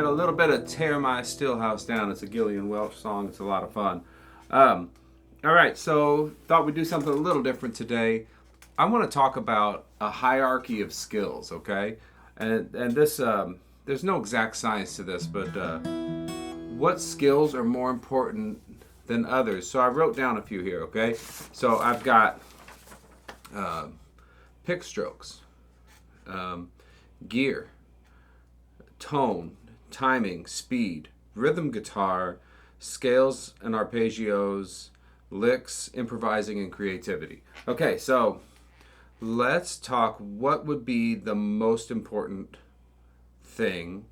a little bit of Tear My Stillhouse Down. It's a Gillian Welch song. It's a lot of fun. All right, so thought we'd do something a little different today. I want to talk about a hierarchy of skills, okay? And this, there's no exact science to this, but what skills are more important than others? So I wrote down a few here, okay? So I've got pick strokes, gear, tone, timing, speed, rhythm guitar, scales and arpeggios, licks, improvising, and creativity. Okay, so let's talk what would be the most important thing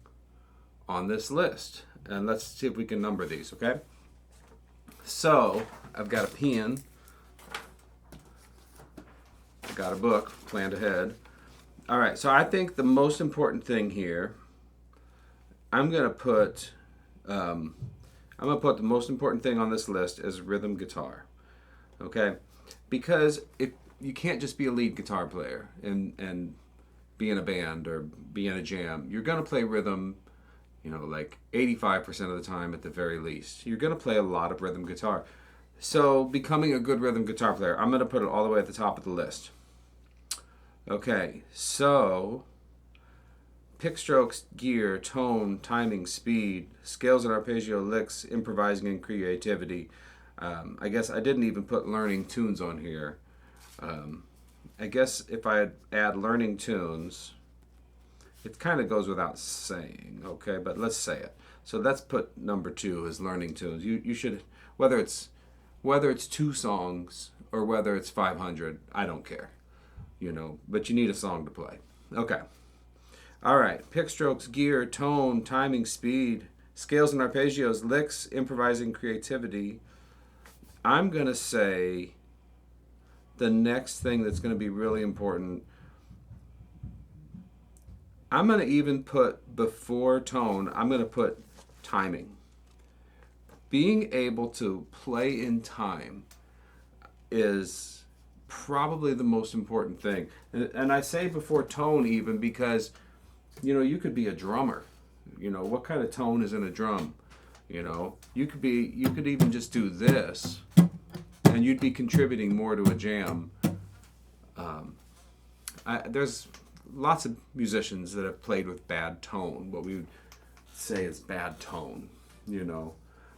on this list. And let's see if we can number these, okay? So, I've got a pen. I've got a book, planned ahead. All right, so I think the most important thing here, I'm gonna put the most important thing on this list as rhythm guitar, okay? Because if you can't just be a lead guitar player and be in a band or be in a jam, you're gonna play rhythm, like 85% of the time at the very least. You're gonna play a lot of rhythm guitar. So becoming a good rhythm guitar player, I'm gonna put it all the way at the top of the list. Okay, so pick strokes, gear, tone, timing, speed, scales and arpeggio, licks, improvising, and creativity. I guess I didn't even put learning tunes on here. I guess if I add learning tunes, it kind of goes without saying, okay? But let's say it. So let's put number 2 as learning tunes. You should, whether it's 2 songs or whether it's 500, I don't care, But you need a song to play. Okay. All right, pick strokes, gear, tone, timing, speed, scales and arpeggios, licks, improvising, creativity. I'm going to say the next thing that's going to be really important, I'm going to even put before tone, I'm going to put timing. Being able to play in time is probably the most important thing. And I say before tone even because you could be a drummer. What kind of tone is in a drum? You could even just do this, and you'd be contributing more to a jam. There's lots of musicians that have played with bad tone. What we would say is bad tone.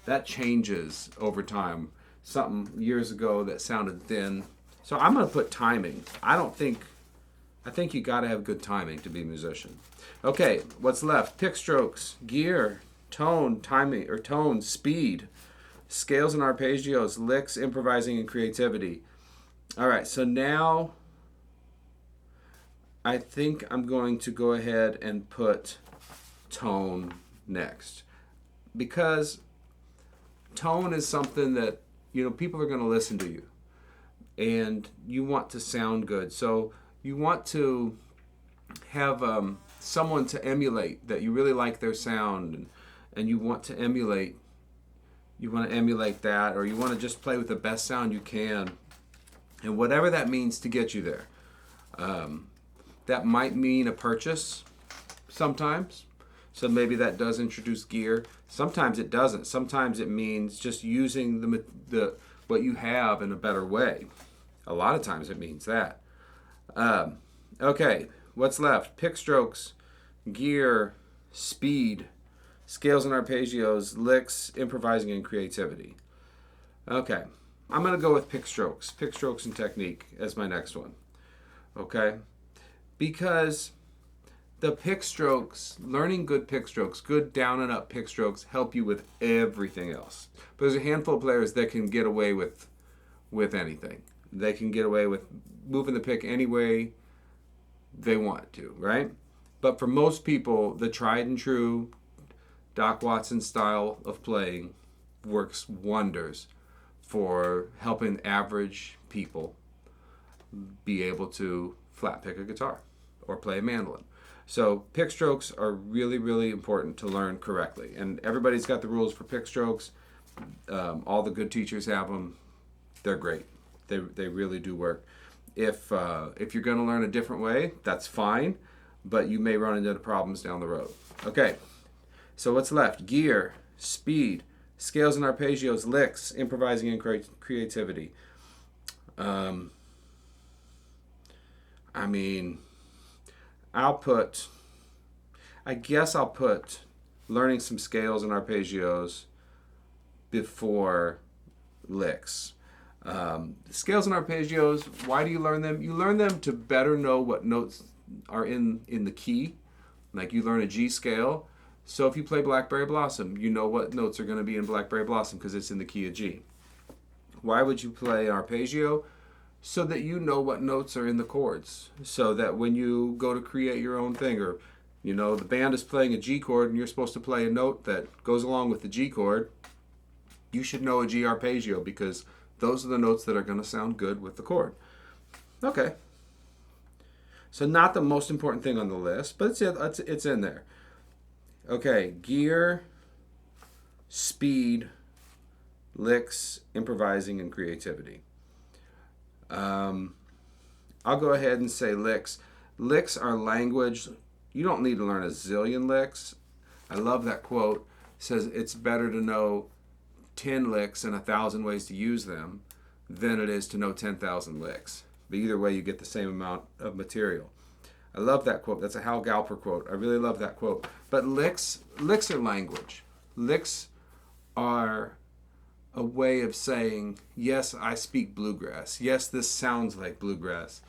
That changes over time. Something years ago that sounded thin. So I'm going to put timing. I think you got to have good timing to be a musician. Okay, what's left? Pick strokes, gear, tone, timing, or tone, speed, scales and arpeggios, licks, improvising, and creativity. All right, so now I think I'm going to go ahead and put tone next. Because tone is something that, people are going to listen to you. And you want to sound good. So you want to have someone to emulate that you really like their sound, and you want to emulate that, or you want to just play with the best sound you can, and whatever that means to get you there. That might mean a purchase sometimes, so maybe that does introduce gear. Sometimes it doesn't. Sometimes it means just using the what you have in a better way. A lot of times it means that. Okay, what's left? Pick strokes, gear, speed, scales and arpeggios, licks, improvising, and creativity. Okay, I'm going to go with pick strokes and technique as my next one. Okay, because the pick strokes, learning good pick strokes, good down and up pick strokes help you with everything else. But there's a handful of players that can get away with anything. They can get away with moving the pick any way they want to, right? But for most people, the tried and true Doc Watson style of playing works wonders for helping average people be able to flat pick a guitar or play a mandolin. So pick strokes are really, really important to learn correctly. And everybody's got the rules for pick strokes. All the good teachers have them. They're great. They really do work. If you're going to learn a different way, that's fine, but you may run into problems down the road. Okay, So what's left? Gear, speed, scales and arpeggios, licks, improvising and creativity. Um, I mean, I'll put, I guess I'll put learning some scales and arpeggios before licks. Scales and arpeggios, why do you learn them? You learn them to better know what notes are in the key. Like you learn a G scale. So if you play Blackberry Blossom, you know what notes are going to be in Blackberry Blossom because it's in the key of G. Why would you play arpeggio? So that you know what notes are in the chords. So that when you go to create your own thing, or the band is playing a G chord and you're supposed to play a note that goes along with the G chord, you should know a G arpeggio because those are the notes that are going to sound good with the chord. Okay. So not the most important thing on the list, but it's in there. Okay, gear, speed, licks, improvising, and creativity. I'll go ahead and say licks. Licks are language. You don't need to learn a zillion licks. I love that quote. It says it's better to know 10 licks and 1,000 ways to use them than it is to know 10,000 licks. But either way, you get the same amount of material. I love that quote. That's a Hal Galper quote. I really love that quote. But licks are language. Licks are a way of saying, yes, I speak bluegrass. Yes, this sounds like bluegrass.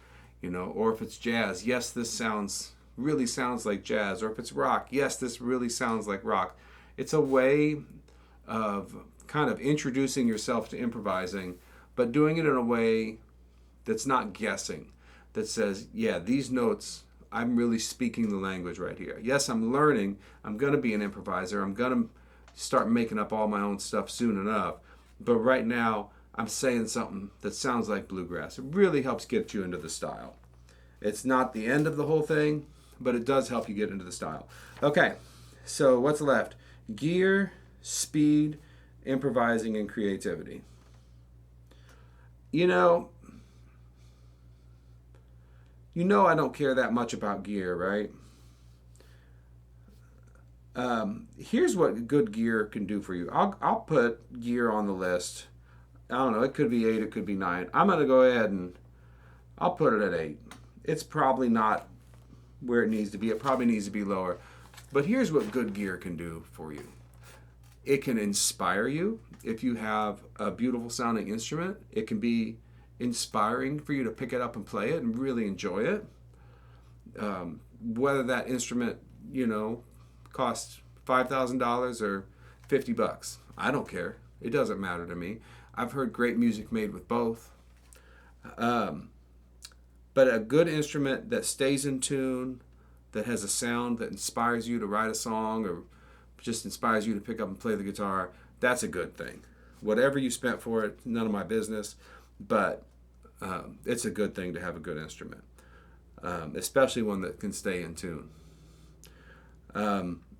Or if it's jazz, yes, this really sounds like jazz. Or if it's rock, yes, this really sounds like rock. It's a way of kind of introducing yourself to improvising, but doing it in a way that's not guessing, that says, yeah, these notes, I'm really speaking the language right here. Yes, I'm learning. I'm going to be an improviser. I'm going to start making up all my own stuff soon enough. But right now, I'm saying something that sounds like bluegrass. It really helps get you into the style. It's not the end of the whole thing, but it does help you get into the style. Okay, so what's left? Gear, speed, improvising, and creativity. I don't care that much about gear, right? Here's what good gear can do for you. I'll put gear on the list. I don't know. It could be 8. It could be 9. I'm going to go ahead and I'll put it at 8. It's probably not where it needs to be. It probably needs to be lower. But here's what good gear can do for you. It can inspire you. If you have a beautiful sounding instrument, it can be inspiring for you to pick it up and play it and really enjoy it. Whether that instrument, costs $5,000 or $50, I don't care. It doesn't matter to me. I've heard great music made with both. But a good instrument that stays in tune, that has a sound that inspires you to write a song or just inspires you to pick up and play the guitar, that's a good thing. Whatever you spent for it, none of my business, but it's a good thing to have a good instrument, especially one that can stay in tune.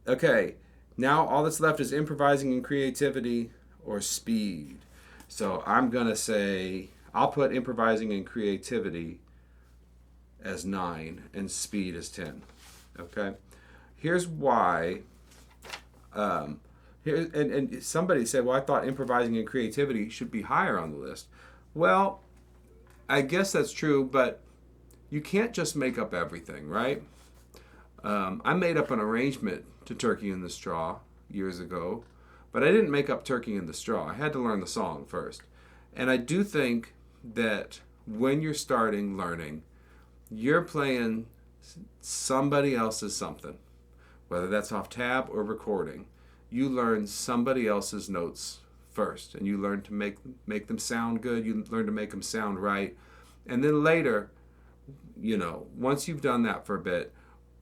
Okay, now all that's left is improvising and creativity or speed. So I'm going to say, I'll put improvising and creativity as 9 and speed as 10. Okay? Here's why. And somebody said, well, I thought improvising and creativity should be higher on the list. Well, I guess that's true, but you can't just make up everything, right? I made up an arrangement to Turkey in the Straw years ago, but I didn't make up Turkey in the Straw. I had to learn the song first. And I do think that when you're starting learning, you're playing somebody else's something, whether that's off tab or recording. You learn somebody else's notes first, and you learn to make them sound good. You learn to make them sound right. And then later, once you've done that for a bit,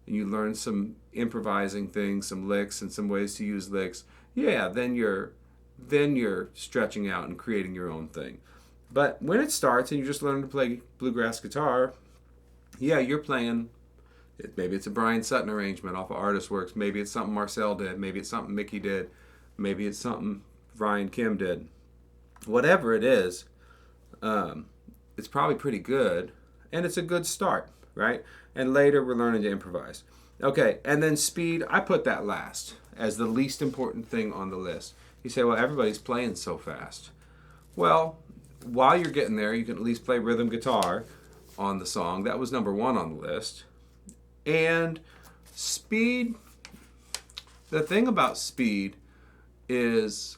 and you learn some improvising things, some licks and some ways to use licks, then you're stretching out and creating your own thing. But when it starts and you just learn to play bluegrass guitar, you're playing, maybe it's a Brian Sutton arrangement off of Artist Works, maybe it's something Marcel did, maybe it's something Mickey did, maybe it's something Ryan Kim did. Whatever it is, it's probably pretty good, and it's a good start, right? And later we're learning to improvise. Okay, and then speed, I put that last. as the least important thing on the list. You say, well, everybody's playing so fast. Well, while you're getting there, you can at least play rhythm guitar on the song. That was number 1 on the list. And speed, the thing about speed is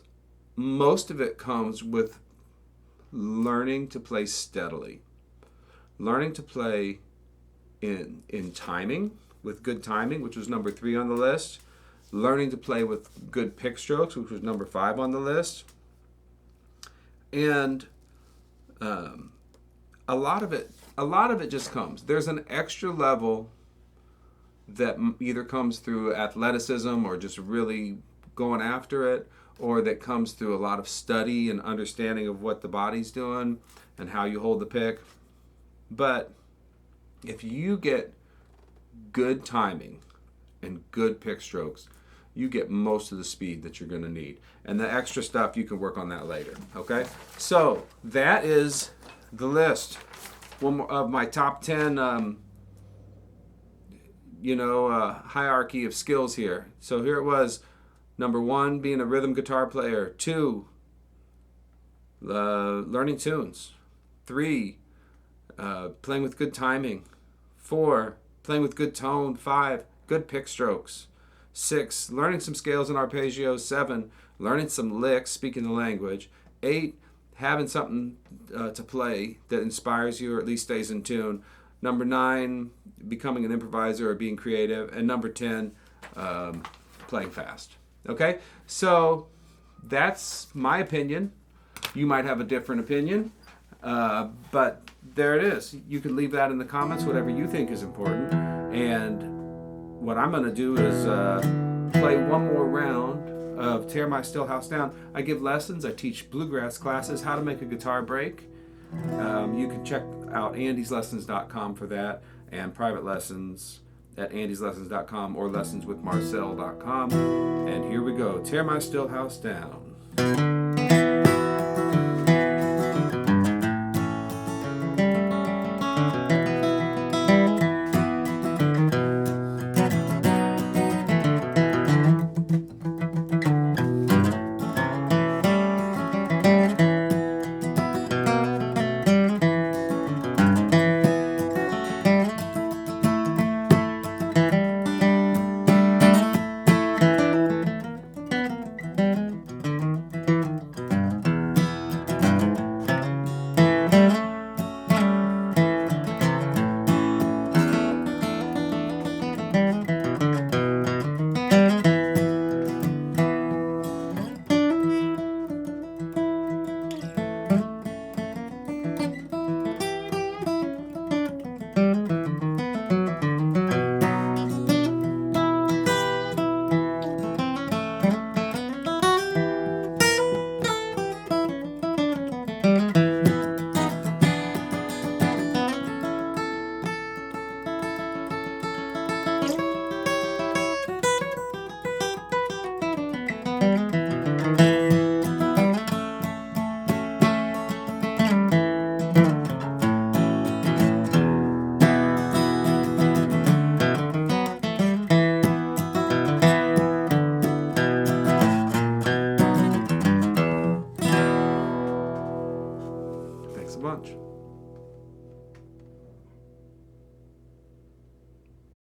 most of it comes with learning to play steadily. Learning to play in timing, with good timing, which was number 3 on the list. Learning to play with good pick strokes, which was number 5 on the list. And a lot of it just comes. There's an extra level that either comes through athleticism or just really going after it, or that comes through a lot of study and understanding of what the body's doing and how you hold the pick. But if you get good timing and good pick strokes, you get most of the speed that you're going to need. And the extra stuff, you can work on that later. Okay? So that is the list. One more of my top 10 hierarchy of skills here. So here it was. Number 1, being a rhythm guitar player. 2, learning tunes. 3, playing with good timing. 4, playing with good tone. 5, good pick strokes. 6, learning some scales and arpeggios. 7, learning some licks, speaking the language. 8, having something to play that inspires you or at least stays in tune. Number 9, becoming an improviser or being creative. And number 10, playing fast. Okay? So that's my opinion. You might have a different opinion. But there it is. You can leave that in the comments, whatever you think is important. And what I'm going to do is play one more round of Tear My Stillhouse Down. I give lessons. I teach bluegrass classes, how to make a guitar break. You can check out andyslessons.com for that, and private lessons at andyslessons.com or lessonswithmarcel.com. And here we go. Tear My Stillhouse Down.